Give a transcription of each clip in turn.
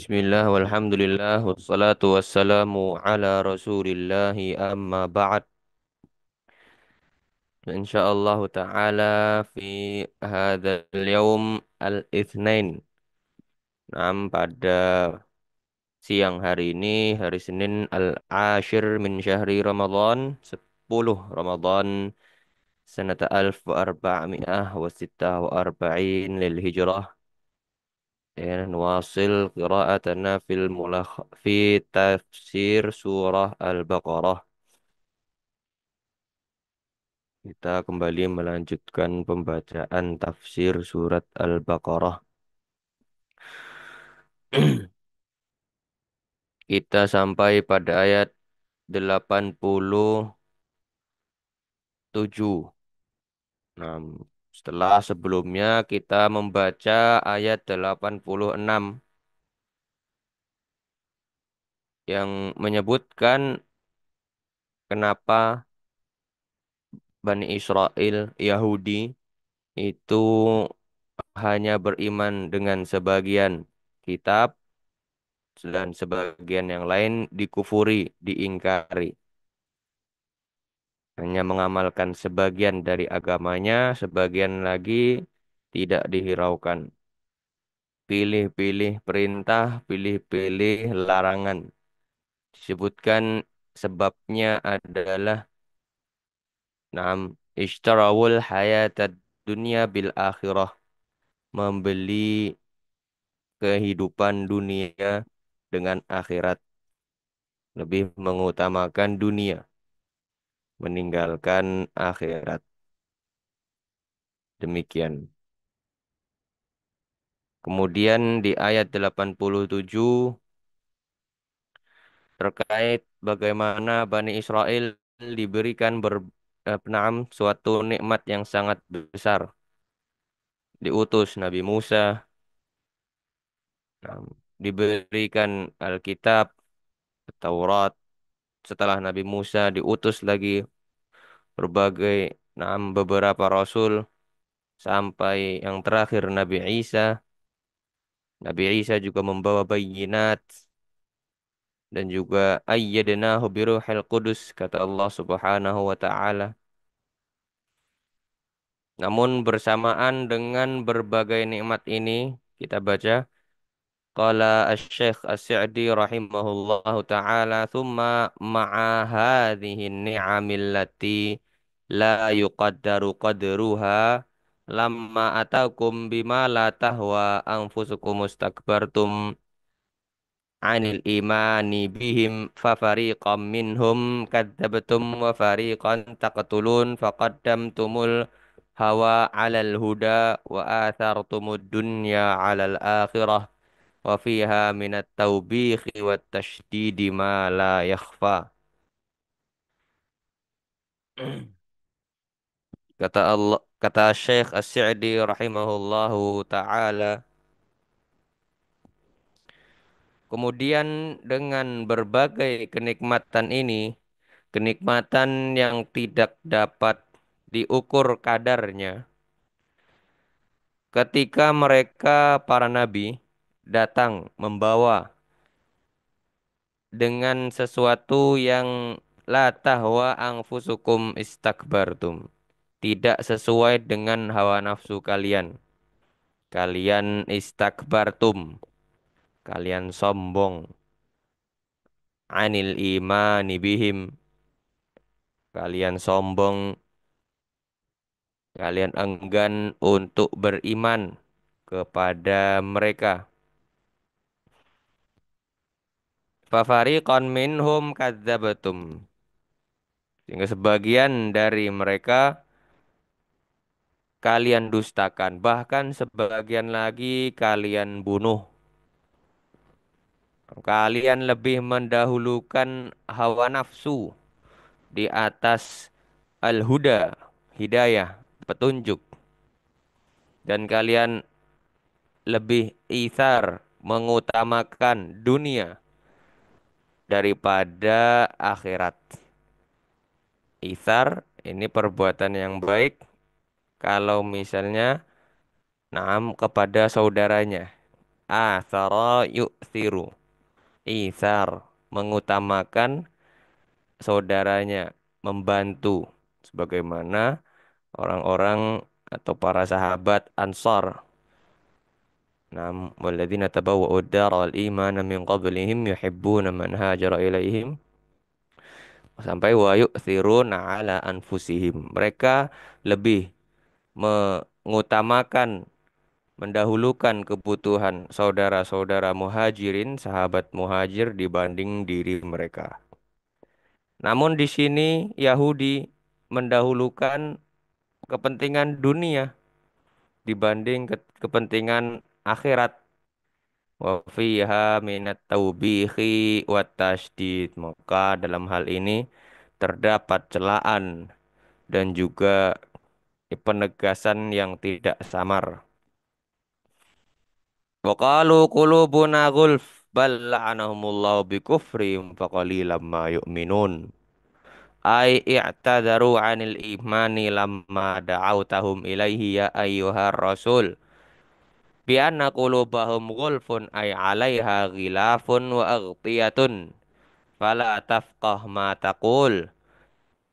Bismillah walhamdulillah wassalatu wassalamu ala rasulillahi amma ba'd. Insyaallah ta'ala fi hadzal yaum al-itsnain. Pada siang hari ini hari Senin al-ashir min syahri Ramadan 10 Ramadan sanata alf wa arba'mi'ah wa sittah wa arba'in lil hijrah. Nuwasil qira'atana fi tafsir surah Al-Baqarah. Kita kembali melanjutkan pembacaan tafsir surat Al-Baqarah. Kita sampai pada ayat 87. Nah, setelah sebelumnya kita membaca ayat 86 yang menyebutkan kenapa Bani Israel Yahudi itu hanya beriman dengan sebagian kitab dan sebagian yang lain dikufuri, diingkari. Hanya mengamalkan sebagian dari agamanya, sebagian lagi tidak dihiraukan. Pilih-pilih perintah, pilih-pilih larangan. Disebutkan sebabnya adalah nam ishtarawul hayatad dunya bil akhirah. Membeli kehidupan dunia dengan akhirat. Lebih mengutamakan dunia, meninggalkan akhirat. Demikian. Kemudian di ayat 87 terkait bagaimana Bani Israel diberikan suatu nikmat yang sangat besar. Diutus Nabi Musa, nam, diberikan Alkitab, Taurat. Setelah Nabi Musa diutus lagi beberapa rasul sampai yang terakhir Nabi Isa. Nabi Isa juga membawa bayinat dan juga ayyadnahu biruhil qudus kata Allah Subhanahu wa taala. Namun bersamaan dengan berbagai nikmat ini kita baca qala asy-syekh As-Sa'di rahimahullahu taala thumma ma'a hadhihi ni'amil lati la yuqaddaru qadruha lamma atakum bima la tahwa anfusukum mustakbartum anil imani bihim fa fariqam minhum kadzabtum wa fariqan taqtulun faqaddamtumul hawa 'alal huda wa athartumud dunya 'alal akhirah wa fiha minat taubihi wat tasydidi ma la yakhfa. Kata Syekh As-Sa'di rahimahullahu taala, kemudian dengan berbagai kenikmatan ini, kenikmatan yang tidak dapat diukur kadarnya. Ketika mereka para nabi datang membawa dengan sesuatu yang la tahwa anfusukum istakbartum. Tidak sesuai dengan hawa nafsu kalian. Kalian istakbartum. Kalian sombong. Anil imani bihim. Kalian sombong. Kalian enggan untuk beriman kepada mereka. Fafariqan minhum kadzabatum. Sehingga sebagian dari mereka kalian dustakan. Bahkan sebagian lagi kalian bunuh. Kalian lebih mendahulukan hawa nafsu di atas al-huda, hidayah, petunjuk. Dan kalian lebih ithar, mengutamakan dunia daripada akhirat. Ithar ini perbuatan yang baik kalau misalnya kepada saudaranya. Athara yu'thiru. Ithar, mengutamakan saudaranya, membantu. Sebagaimana orang-orang atau para sahabat Ansar. Nam walladzina tabawwa'u ad-dara wal imana min qablihim yuhibbuna man hajara ilaihim sampai wa yu'thiruna ala anfusihim. Mereka lebih mengutamakan, mendahulukan kebutuhan saudara-saudara muhajirin, sahabat muhajir dibanding diri mereka. Namun di sini Yahudi mendahulukan kepentingan dunia dibanding kepentingan akhirat. Wa fiha minat taubihi wat tasydid. Maka dalam hal ini terdapat celaan dan juga penegasan yang tidak samar. Wa qalu qulubuna gulf bal la'anahumullahu bikufrihim faqalilan ma yu'minun. Ai i'tadaru 'anil imani lamma da'awtahum ilaihi ya ayyuhar rasul. Bi anna qulubahum gulfun ay 'alaiha ghilafun wa aghtiyatun. Fala tafqah ma taqul.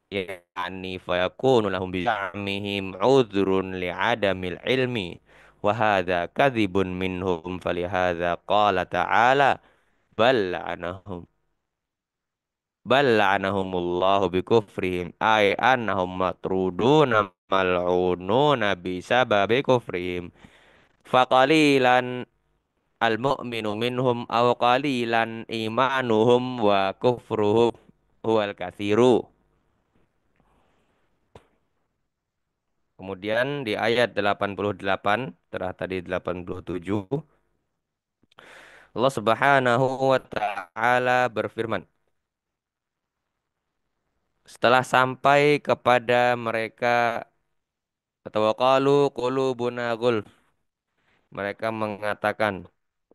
Yani fayakunu lahum bizamihim udhrun li'adamil ilmi wa hadha kadhibun minhum falihadza qala ta'ala bal la'anahum bal la'anahumullahu bikufrihim ay annahum matruduna mal'ununa bisababi kufrihim faqalilan al-mu'minu minhum aw qalilan imanuhum wa kufruhum huwal kathiru. Kemudian di ayat 88 setelah tadi 87 Allah Subhanahu wa taala berfirman, setelah sampai kepada mereka atau qalu qulubuna gulf, mereka mengatakan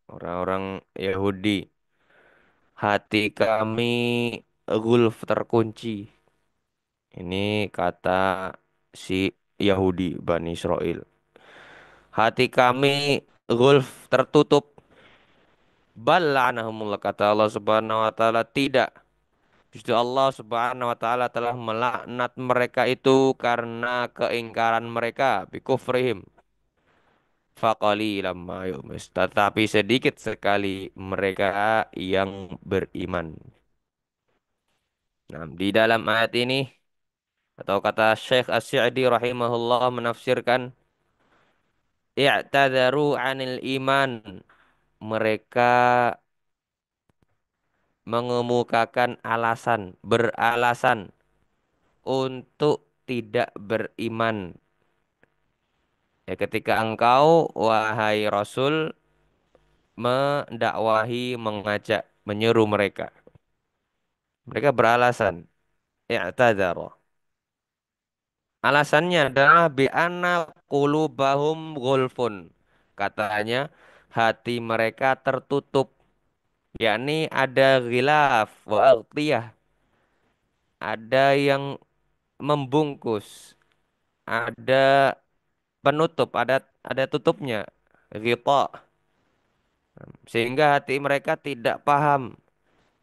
orang-orang Yahudi, hati kami gulf terkunci. Ini kata si Yahudi Bani Israel. Hati kami gulf tertutup. Bal la'anahumullah, kata Allah Subhanahu wa taala, tidak. Justru Allah Subhanahu wa taala telah melaknat mereka itu karena keingkaran mereka, bikufrihim. Faqalilam ma yu'min. Tetapi sedikit sekali mereka yang beriman. Nah, di dalam ayat ini atau kata Syekh As-Sa'di rahimahullah menafsirkan i'tadzaru 'anil iman. Mereka mengemukakan alasan, beralasan untuk tidak beriman. Ya, ketika engkau, wahai Rasul, mendakwahi, mengajak, menyeru mereka. Mereka beralasan, i'tadzara. Alasannya adalah bi'anna qulubahum gulfun. Katanya, hati mereka tertutup. Yakni ada ghilaf wa aghtiyah. Ada yang membungkus. Ada penutup, ada tutupnya. Ghita. Sehingga hati mereka tidak paham,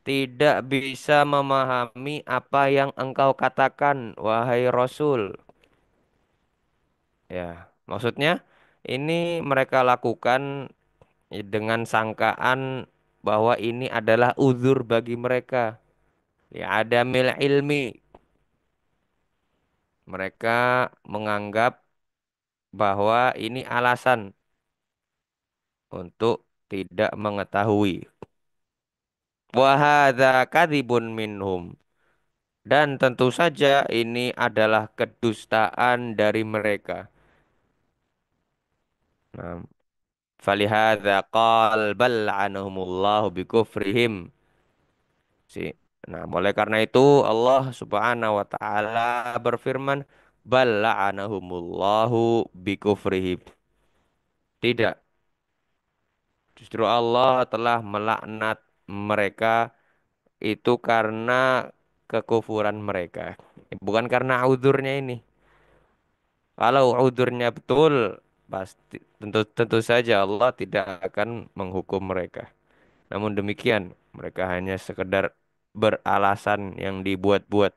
tidak bisa memahami apa yang engkau katakan, wahai Rasul. Ya, maksudnya ini mereka lakukan dengan sangkaan bahwa ini adalah uzur bagi mereka. Ya, ada mil ilmi. Mereka menganggap bahwa ini alasan untuk tidak mengetahui. Wahada kadibun minhum. Dan tentu saja ini adalah kedustaan dari mereka. Nah, falihadza qal bal anahumullahu bikufrihim. Si. Nah, oleh karena itu Allah Subhanahu wa taala berfirman bal la'anahumullahu bikufrihim. Tidak, justru Allah telah melaknat mereka itu karena kekufuran mereka. Bukan karena uzurnya ini. Kalau udurnya betul, pasti tentu tentu saja Allah tidak akan menghukum mereka. Namun demikian, mereka hanya sekedar beralasan yang dibuat-buat.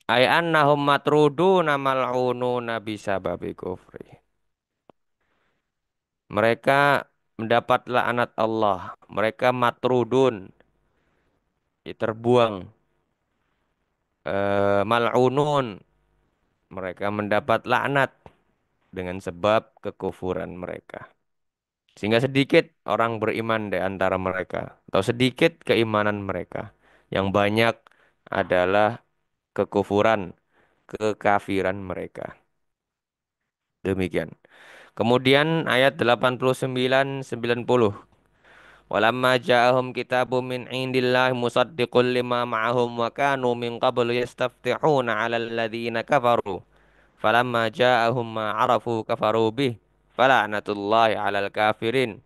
Ay annahum matruduna mal'ununa bisababi kufri. Mereka mendapat laknat Allah. Mereka matrudun, terbuang. Mal'unun, mereka mendapat laknat dengan sebab kekufuran mereka. Sehingga sedikit orang beriman di antara mereka, atau sedikit keimanan mereka. Yang banyak adalah kekufuran, kekafiran mereka. Demikian. Kemudian ayat 89-90. Walamma ja'ahum kitabun min indillahi musaddiqul lima ma'ahum wa kanu min qablu yastaftihuna 'alal ladzina kafaru. Falamma ja'ahum ma 'arafu kafaru bih. Fala'natullahi 'alal kafirin.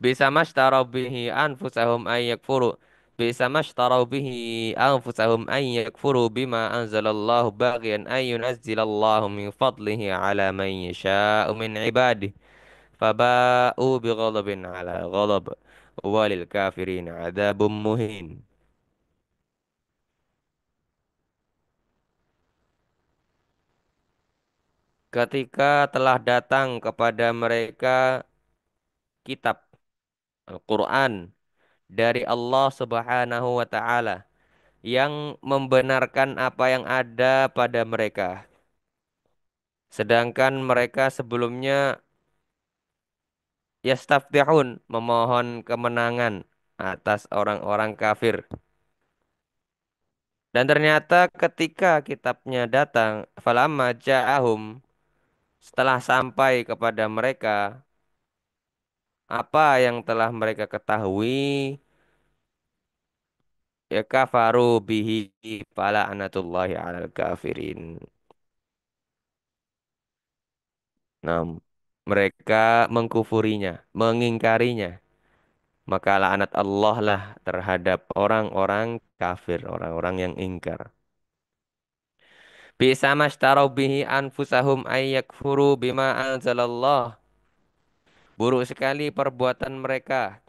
Bisa mashtaraw bihi anfusahum ay yakfuru. Bisa mashtaraw bihi anfusahum ay yakfuru bima anzalallahu baghyan ay yunazzilallahu min fadlihi ala man yasha'u min ibadihi. Faba'u bighadabin ala ghadab. Walil kafirin adabun muhin. Ketika telah datang kepada mereka kitab Al-Quran dari Allah Subhanahu wa Ta'ala yang membenarkan apa yang ada pada mereka. Sedangkan mereka sebelumnya yastaftihun, memohon kemenangan atas orang-orang kafir. Dan ternyata ketika kitabnya datang, falamma ja'ahum, setelah sampai kepada mereka apa yang telah mereka ketahui, ya kafaru bihi fala anatullahi alal kafirin. Nah, mereka mengkufurinya, mengingkarinya. Maka laknat Allah lah terhadap orang-orang kafir, orang-orang yang ingkar. Bisa mashtaraw bihi anfusahum ayyakfuru bima anzalallah. Buruk sekali perbuatan mereka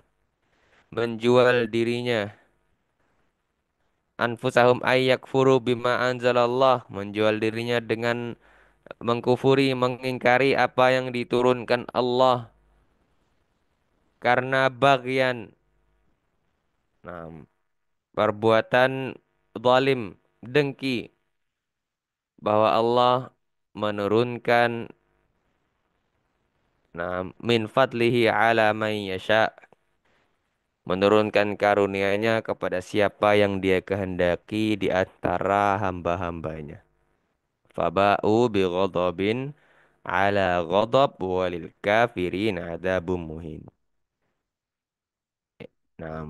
menjual dirinya. Anfusahum ayyakfuru bima anzalallah. Menjual dirinya dengan mengkufuri, mengingkari apa yang diturunkan Allah. Karena bagian. Nah, perbuatan zalim, dengki bahwa Allah menurunkan min fadlihi ala man yasha, menurunkan karunia-Nya kepada siapa yang Dia kehendaki di antara hamba-hambanya. Faba'u bi ghadabin ala ghadab walil kafirin adzabun muhin. Nah,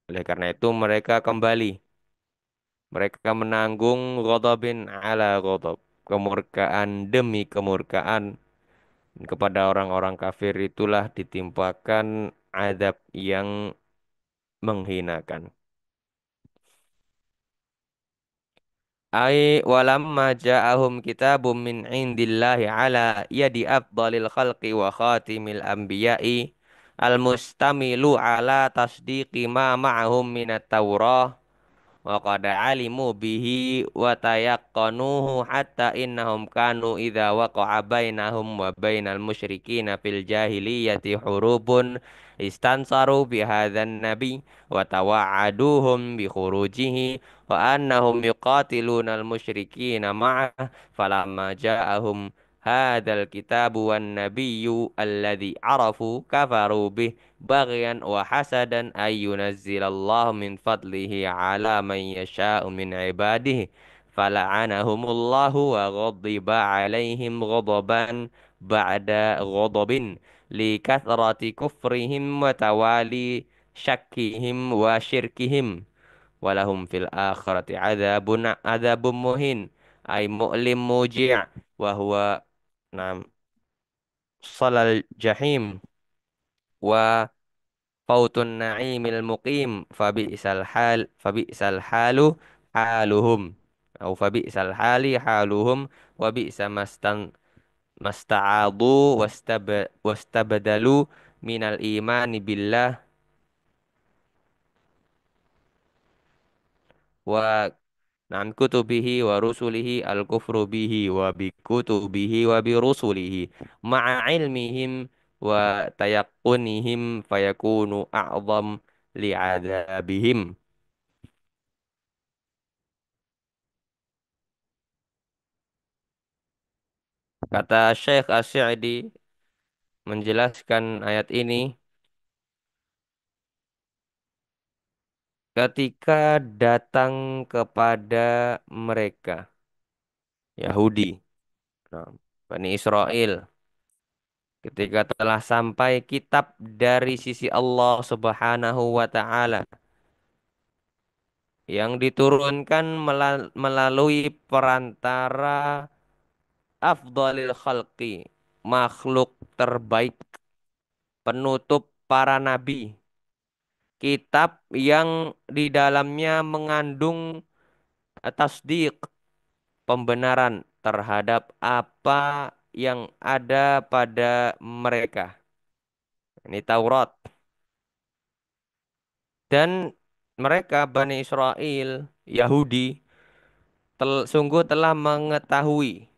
oleh karena itu mereka kembali, mereka menanggung ghadabin ala ghadab, kemurkaan demi kemurkaan. Kepada orang-orang kafir itulah ditimpakan azab yang menghinakan. Ai walamma ja'ahum kitabum min indillahi ala yadi afdalil khalqi wa khatimil anbiya'i al-mustamilu ala tasdiqi ma ma'ahum minat taurah wa qad alimu bihi wa tayaqqanuhu hatta innahum kanu idza waqa'a bainahum wa bainal musyrikina fil jahiliyati hurubun istansaru bihadzan nabi wa tawa'aduhum bi khurujihi wa annahum yuqatiluna al musyrikina ma'ah falamma ja'ahum hadzal kitabu wan nabiyyu alladzi arafu kafaru bih baghyan wa hasadan ay yunazzilallahu min fadlihi ala man yasha'u min ibadihi fala'anahumullahu wa ghadiba alaihim ghadaban ba'da ghadabin li kathrati kufrihim wa tawali syakkihim wa syirkihim walahum fil akhirati adzabun muhin ay mu'lim muji' wa huwa nam salal jahim wa fautun na'imil muqim fabi'sal halu haluhum. Au fabi'sal hali haluhum wa bi'sa masta'adu wastabadalu minal imani billah wa na'am kutubihi wa rusulihi al-kufru bihi wa bi kutubihi wa bi rusulihi ma'a ilmihim wa tayaqqunihim fayakunu a'zam li'adzabihim. Kata Syekh Asy-Sa'di menjelaskan ayat ini ketika datang kepada mereka Yahudi, nah, Bani Israel, ketika telah sampai kitab dari sisi Allah Subhanahu wa taala yang diturunkan melalui perantara afdhalil khalqi, makhluk terbaik, penutup para nabi, kitab yang di dalamnya mengandung tasdik, pembenaran terhadap apa yang ada pada mereka. Ini Taurat. Dan mereka Bani Israel, Yahudi, sungguh telah mengetahui,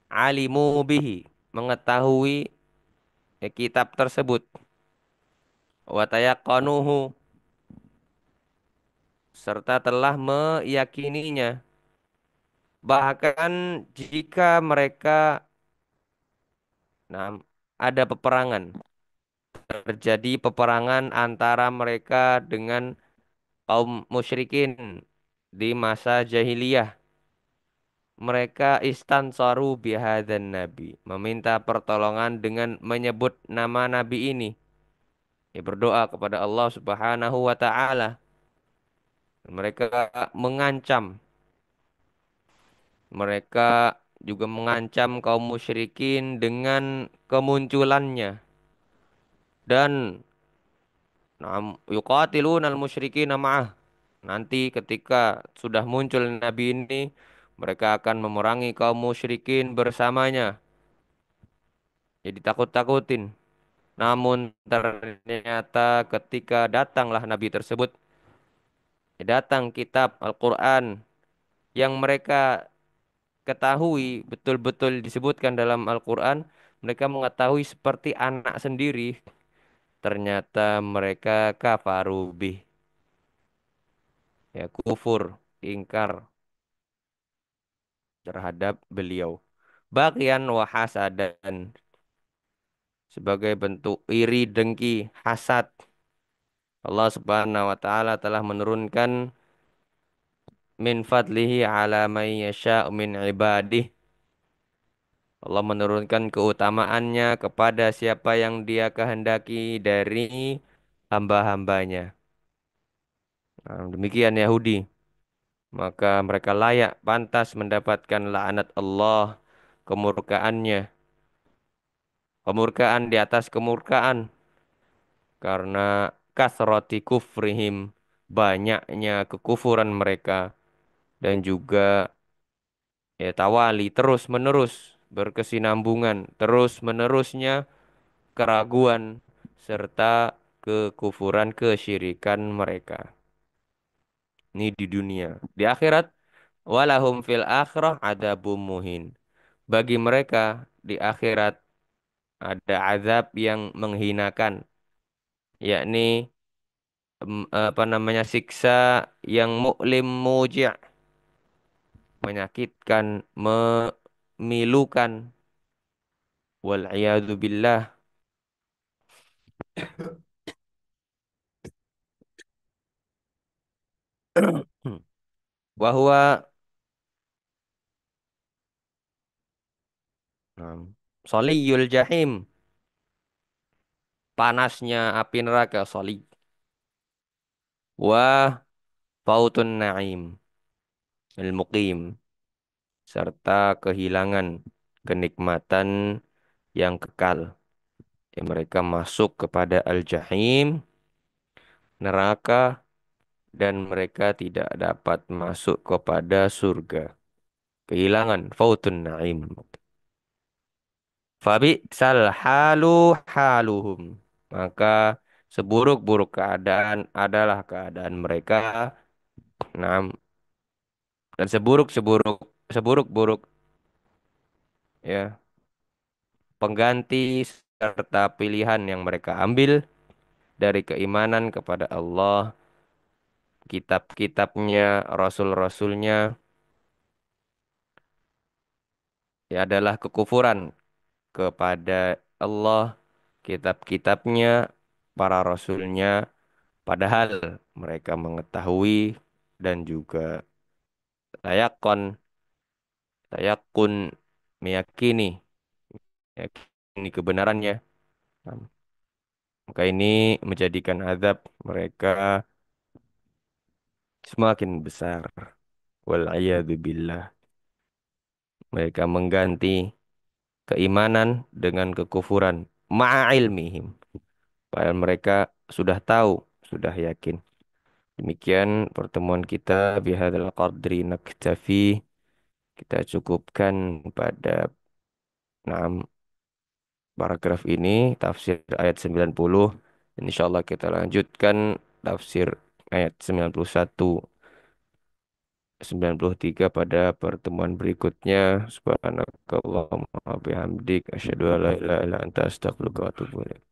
alimu bihi, mengetahui kitab tersebut, wa tayaqanuhu, serta telah meyakininya. Bahkan jika mereka, nah, ada peperangan, terjadi peperangan antara mereka dengan kaum musyrikin di masa jahiliyah. Mereka istansaru bihadzan nabi, meminta pertolongan dengan menyebut nama nabi ini. Ya, berdoa kepada Allah Subhanahu wa taala. Mereka mengancam, mereka juga mengancam kaum musyrikin dengan kemunculannya dan yuqatilunal musyrikin ma'ah. Nanti ketika sudah muncul nabi ini, mereka akan memerangi kaum musyrikin bersamanya. Jadi takut-takutin. Namun ternyata ketika datanglah nabi tersebut, datang kitab Al-Quran yang mereka ketahui betul-betul disebutkan dalam Al-Quran, mereka mengetahui seperti anak sendiri. Ternyata mereka kafaru bih, ya kufur, ingkar terhadap beliau. Bagian wa hasadan, sebagai bentuk iri, dengki, hasad. Allah Subhanahu wa taala telah menurunkan min fadlihi ala may yasha'u min ibadih. Allah menurunkan keutamaannya kepada siapa yang Dia kehendaki dari hamba-hambanya. Nah, demikian Yahudi, maka mereka layak pantas mendapatkan laknat Allah, kemurkaannya, kemurkaan di atas kemurkaan karena kasroti kufrihim, banyaknya kekufuran mereka, dan juga ya tawali terus menerus berkesinambungan, terus menerusnya keraguan serta kekufuran kesyirikan mereka. Ini di dunia. Di akhirat, walahum fil akhirah adzabum muhin. Bagi mereka di akhirat ada azab yang menghinakan, yakni apa namanya, siksa yang mu'lim muji', menyakitkan, memilukan, wal billah. Wahwa soliyul jahim, panasnya api neraka soli, wa fautun naim al muqim, serta kehilangan kenikmatan yang kekal. Ya, mereka masuk kepada al-jahim, neraka, dan mereka tidak dapat masuk kepada surga. Kehilangan fautun na'im. Fabi'sal halu haluhum. Maka seburuk-buruk keadaan adalah keadaan mereka. Nah, dan seburuk-buruk ya pengganti serta pilihan yang mereka ambil dari keimanan kepada Allah, kitab-kitabnya, rasul-rasulnya, ya adalah kekufuran kepada Allah, kitab-kitabnya, para rasulnya, padahal mereka mengetahui dan juga layakon, layakun meyakini, meyakini kebenarannya. Nah, maka ini menjadikan azab mereka semakin besar. Billah. Mereka mengganti keimanan dengan kekufuran. Ma'a ilmihim. Padahal mereka sudah tahu, sudah yakin. Demikian pertemuan kita bihadzal qadri naktafi. Kita cukupkan pada 6 paragraf ini tafsir ayat 90 dan insyaallah kita lanjutkan tafsir ayat 93 pada pertemuan berikutnya. Subhanakallahumma wa bihamdik asyhadu an la ilaha illa anta astaghfiruka wa atubu ilaik.